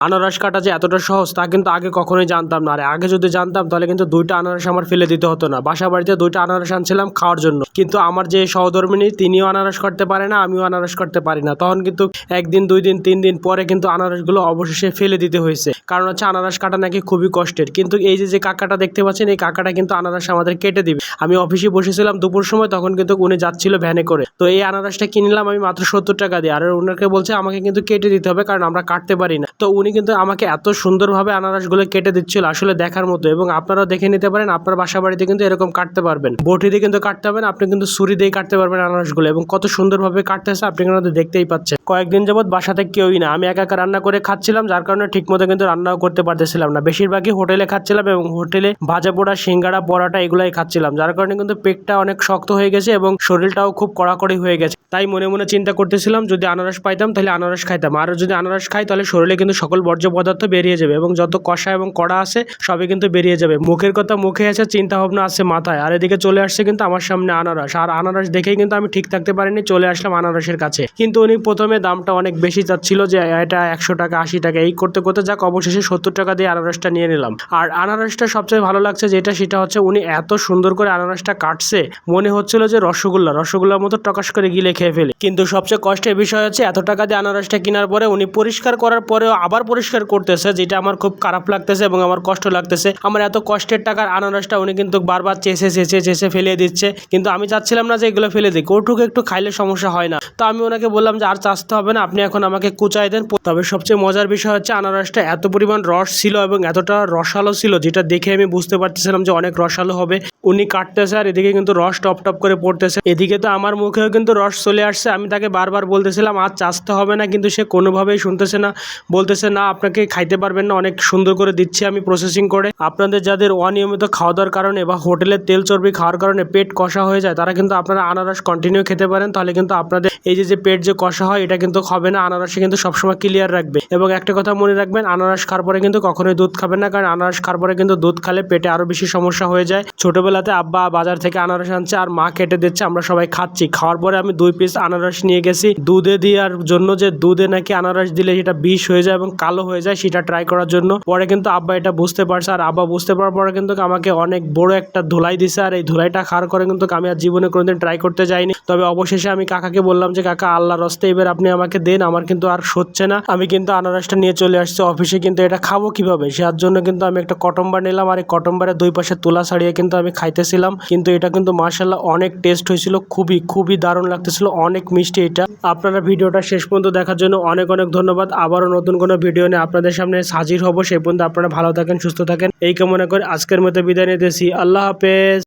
আনারস কাটা যে এতটা সহজ তা কিন্তু আগে কখনোই জানতাম না। আর আগে যদি জানতাম তাহলে কিন্তু 2টা আনারস আমার ফেলে দিতে হতো না। বাসা বাড়িতে 2টা আনারস আনছিলাম খাওয়ার জন্য, কিন্তু আমার যে সহধর্মিনী তিনিও আনারস কাটতে পারে না, আমিও আনারস কাটতে পারি না। তখন কিন্তু 1 দিন 2 দিন 3 দিন পরে কিন্তু আনারসগুলো অবশেষে ফেলে দিতে হয়েছে, কারণ হচ্ছে আনারস কাটা নাকি খুবই কষ্টের। কিন্তু এই যে কাকাটা দেখতে পাচ্ছেন, এই কাকাটা কিন্তু আনারস আমাদের কেটে দিবে। আমি অফিসে বসেছিলাম দুপুর সময়, তখন কিন্তু উনি যাচ্ছিল ভ্যানে করে। তো এই আনারসটা কিনলাম আমি মাত্র 70 টাকা দিয়ে। আর ওনাকে বলছে আমাকে কিন্তু কেটে দিতে হবে, কারণ আমরা কাটতে পারি না। তো উনি কিন্তু আমাকে এত সুন্দরভাবে আনারসগুলো কেটে দিচ্ছিল, আসলে দেখার মতো। এবং আপনারাও দেখে নিতে পারেন, আপনার বাসা বাড়িতে কিন্তু এরকম কাটতে পারবেন। বটি দিয়ে কিন্তু কাটতে হবে না, আপনি কিন্তু ছুরি দিয়ে কাটতে পারবেন আনারসগুলো। এবং কত সুন্দরভাবে কাটতেছে আপনি কিন্তু দেখতেই পাচ্ছেন। কয়েকদিন যাবত বাসাতে কেউই না, আমি একা একা রান্না করে খাচ্ছিলাম, যার কারণে ঠিক মতো কিন্তু রান্নাও করতে পারতেছিলাম না। বেশিরভাগই হোটেলে খাচ্ছিলাম এবং হোটেলে ভাজা পোড়া সিঙ্গাড়া পরাটা এগুলাই খাচ্ছিলাম, যার কারণে কিন্তু পেটটা অনেক শক্ত হয়ে গেছে এবং শরীরটাও খুব কড়াকড়ি হয়ে গেছে। তাই মনে মনে চিন্তা করতেছিলাম যদি আনারস পাইতাম তাহলে আনারস খাইতাম, আর যদি আনারস খাই তাহলে শরীরে কিন্তু সকল বর্জ্য পদার্থ বেরিয়ে যাবে এবং যত কষা এবং কড়া আছে সবই কিন্তু বেরিয়ে যাবে। মুখের কথা মুখে আছে, চিন্তা ভাবনা আছে মাথায়, আর এদিকে চলে আসছে কিন্তু আমার সামনে আনারস। আর আনারস দেখেই কিন্তু আমি ঠিক থাকতে পারিনি, চলে আসলাম আনারসের কাছে। কিন্তু উনি প্রথমে দামটা অনেক বেশি চাচ্ছিল, যে এটা 100 টাকা 80 টাকা এই করতে করতে যাক অবশেষে 70 টাকা দিয়ে আনারসটা নিয়ে নিলাম। আর আনারসটা সবচেয়ে ভালো লাগছে যেটা, সেটা হচ্ছে উনি এত সুন্দর করে আনারসটা কাটছে, মনে হচ্ছিল যে রসগোল্লার মতো টকাস করে গিলে খেয়ে ফেলে। কিন্তু সবচেয়ে কষ্টের বিষয় হচ্ছে এত টাকা দিয়ে আনারসটা কেনার পরে উনি পরিষ্কার করার পরেও আবার পরিষ্কার করতেছে, যেটা আমার খুব খারাপ লাগতেছে এবং আমার কষ্ট লাগতেছে। আমার এত কষ্টের টাকার আনারসটা উনি কিন্তু বারবার চেষে ফেলে দিচ্ছে, কিন্তু আমি চাচ্ছিলাম না যে এগুলো ফেলে দিই, ওটুকু একটু খাইলে সমস্যা হয় না। তো আমি ওনাকে বললাম যে আর চাচতে হবে না, আপনি এখন আমাকে কুচাই দেন। তবে সবচেয়ে মজার বিষয় হচ্ছে আনারসটা এত পরিমাণ রস ছিল এবং এতটা রসালো ছিল, যেটা দেখে আমি বুঝতে পারতেছিলাম যে অনেক রসালো হবে। উনি কাটতেছে আর এদিকে কিন্তু রস টপ টপ করে পড়তেছে, এদিকে তো আমার মুখেও কিন্তু রস চলে আসছে। আমি তাকে বারবার বলতেছিলাম আর চাচতে হবে না, কিন্তু সে কোনোভাবেই শুনতেছে না, বলতেছে না আপনাকে খাইতে পারবেন না, অনেক সুন্দর করে দিচ্ছি আমি প্রসেসিং করে। আপনাদের যাদের অনিয়মিত খাওয়া দাওয়ার কারণে বা হোটেলের তেল চর্বি খাওয়ার কারণে পেট কষা হয়ে যায়, তারা কিন্তু আপনারা আনারস কন্টিনিউ খেতে পারেন, তাহলে কিন্তু আপনাদের এই যে পেট যে কষা হয় এটা কিন্তু হবে না। আনারসে কিন্তু সবসময় ক্লিয়ার রাখবে। এবং একটা কথা মনে রাখবেন, আনারস খাওয়ার পরে কিন্তু কখনোই দুধ খাবেন না, কারণ আনারস খাওয়ার পরে কিন্তু দুধ খেলে পেটে আরো বেশি সমস্যা হয়ে যায়। ছোটবেলাতে আব্বা বাজার থেকে আনারস আনছে আর মা কেটে দিচ্ছে, আমরা সবাই খাচ্ছি। খাওয়ার পরে আমি 2 পিস আনারস নিয়ে গেছি দুধে দেওয়ার জন্য, যে দুধে নাকি আনারস দিলে সেটা বিষ হয়ে যায় এবং কালো হয়ে যায়, সেটা ট্রাই করার জন্য। পরে কিন্তু আব্বা এটা বুঝতে পারছে, আর আব্বা বুঝতে পারার পরে কিন্তু আমাকে অনেক বড় একটা ধুলাই দিছে। আর এই ধুলাইটা খাওয়ার করে কিন্তু আমি আর জীবনে কোনোদিন ট্রাই করতে যাইনি। তবে অবশেষে আমি কাকাকে বললাম যে কাকা আল্লাহর রাস্তায় এবার আপনি আমাকে দেন, আমার কিন্তু আর সচ্ছে না। আমি কিন্তু আনারসটা নিয়ে চলে আসছি অফিসে, কিন্তু এটা খাবো কিভাবে সেটার জন্য কিন্তু আমি একটা কটম্বার নিলাম, আর এই কটম্বারের 2 পাশে তুলা ছাড়িয়ে কিন্তু আমি খাইতেছিলাম। কিন্তু এটা কিন্তু মাশাআল্লাহ অনেক টেস্ট হয়েছিল, খুবই দারুণ লাগতেছিল, অনেক মিষ্টি এটা। আপনারা ভিডিওটা শেষ পর্যন্ত দেখার জন্য অনেক ধন্যবাদ। আবারও নতুন কোনো ভিডিও নিয়ে আপনাদের সামনে হাজির হব, সেই পর্যন্ত আপনারা ভালো থাকেন, সুস্থ থাকেন, এই কামনা করে আজকের মতো বিদায় নিতেছি। আল্লাহ হাফেজ।